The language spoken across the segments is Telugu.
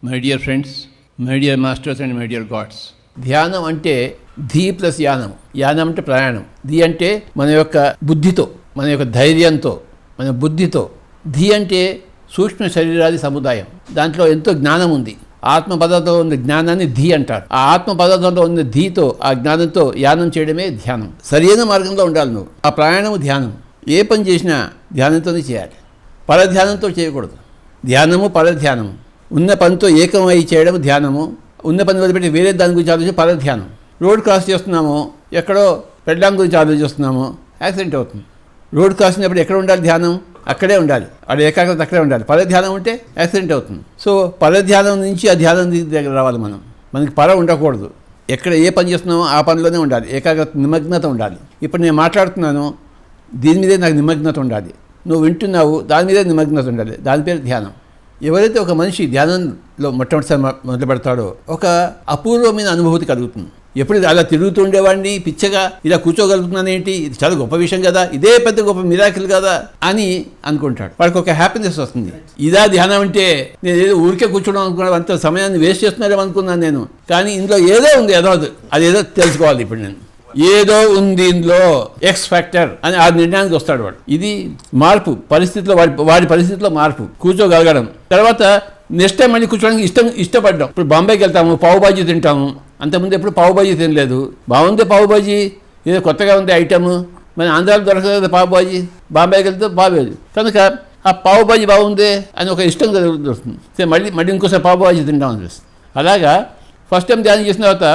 My dear friends, my dear masters and my dear God's. ధ్యానం అంటే ధీ ప్లస్ యానం. యానం అంటే ప్రయాణం, ధీ అంటే మన యొక్క బుద్ధితో, మన యొక్క ధైర్యంతో, మన బుద్ధితో. ధీ అంటే సూక్ష్మ శరీరాది సముదాయం. దాంట్లో ఎంతో జ్ఞానం ఉంది. ఆత్మ పదార్థంలో ఉన్న జ్ఞానాన్ని ధీ అంటారు. ఆ ఆత్మ పదార్థంలో ఉన్న ధీతో, ఆ జ్ఞానంతో యానం చేయడమే ధ్యానం. సరైన మార్గంలో ఉండాలి నువ్వు. ఆ ప్రయాణము ధ్యానం. ఏ పని చేసినా ధ్యానంతోనే చేయాలి, పరధ్యానంతో చేయకూడదు. ధ్యానము పరధ్యానము. ఉన్న పనితో ఏకమై చేయడం ధ్యానము. ఉన్న పని వదిలిపెట్టి వేరే దాని గురించి ఆలోచించి పరధ్యానం. రోడ్ క్రాస్ చేస్తున్నాము, ఎక్కడో పెళ్ళాం గురించి ఆలోచిస్తున్నాము, యాక్సిడెంట్ అవుతుంది. రోడ్ క్రాసినప్పుడు ఎక్కడ ఉండాలి ధ్యానం? అక్కడే ఉండాలి. అది ఏకాగ్రత అక్కడే ఉండాలి. పరధ్యానం ఉంటే యాక్సిడెంట్ అవుతుంది. సో పరధ్యానం నుంచి ఆ ధ్యానం దగ్గర రావాలి మనం. మనకి పర ఉండకూడదు. ఎక్కడ ఏ పని చేస్తున్నామో ఆ పనిలోనే ఉండాలి. ఏకాగ్రత, నిమగ్నత ఉండాలి. ఇప్పుడు నేను మాట్లాడుతున్నాను, దీని మీదే నాకు నిమగ్నత ఉండాలి. నువ్వు వింటున్నావు, దాని మీదే నిమగ్నత ఉండాలి. దాని పేరు ధ్యానం. ఎవరైతే ఒక మనిషి ధ్యానంలో మొట్టమొదటిసారి మొదలు పెడతాడో ఒక అపూర్వమైన అనుభూతి కలుగుతుంది. ఎప్పుడు అలా తిరుగుతూ ఉండేవాడిని, పిచ్చగా ఇలా కూర్చోగలుగుతున్నాను ఏంటి, ఇది చాలా గొప్ప విషయం కదా, ఇదే పెద్ద గొప్ప మిరాకిల్ కదా అని అనుకుంటాడు. వాడికి ఒక హ్యాపీనెస్ వస్తుంది. ఇదా ధ్యానం అంటే, నేను ఏదో ఊరికే కూర్చోవడం అనుకున్నాను, అంత సమయాన్ని వేస్ట్ చేస్తున్నారేమో అనుకున్నాను నేను. కానీ ఇందులో ఏదో ఉంది, అదేదో తెలుసుకోవాలి. ఇప్పుడు నేను ఏదో ఉంది ఇందులో, ఎక్స్ ఫ్యాక్టర్ అని ఆ నిర్ణయానికి వస్తాడు వాడు. ఇది మార్పు పరిస్థితిలో, వాడి పరిస్థితిలో మార్పు, కూర్చోగలగడం. తర్వాత నెక్స్ట్ టైం మళ్ళీ కూర్చోడానికి ఇష్టపడ్డాం. ఇప్పుడు బాంబేకి వెళ్తాము, పావు బాజీ తింటాము. అంతకుముందు ఎప్పుడు పావు బాజీ తినలేదు. బాగుంది పావు బాజీ, ఏదో కొత్తగా ఉంది ఐటమ్, మన ఆంధ్రాలో దొరకదు కదా పావు బాజీ. బాంబేకి వెళ్తే పావు బాజీ, కనుక ఆ పావు బాజీ బాగుంది అని ఒక ఇష్టం దొరుకుతుంది. మళ్ళీ ఇంకోసారి పావు బాజీ తింటాం అనిపిస్తుంది. అలాగా ఫస్ట్ టైం ధ్యానం చేసిన తర్వాత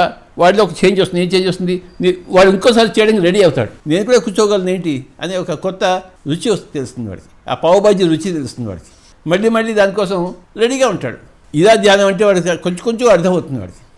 వాడిలో ఒక చేంజ్ వస్తుంది. ఏం చేంజ్ వస్తుంది? వాడు ఇంకోసారి చేయడానికి రెడీ అవుతాడు. నేను కూడా కూర్చోగలను ఏంటి అనే ఒక కొత్త రుచి తెలుస్తుంది వాడికి. ఆ పావు బాజీ రుచి తెలుస్తుంది వాడికి. మళ్ళీ దానికోసం రెడీగా ఉంటాడు. ఇదా ధ్యానం అంటే వాడికి కొంచెం అర్థమవుతుంది వాడికి.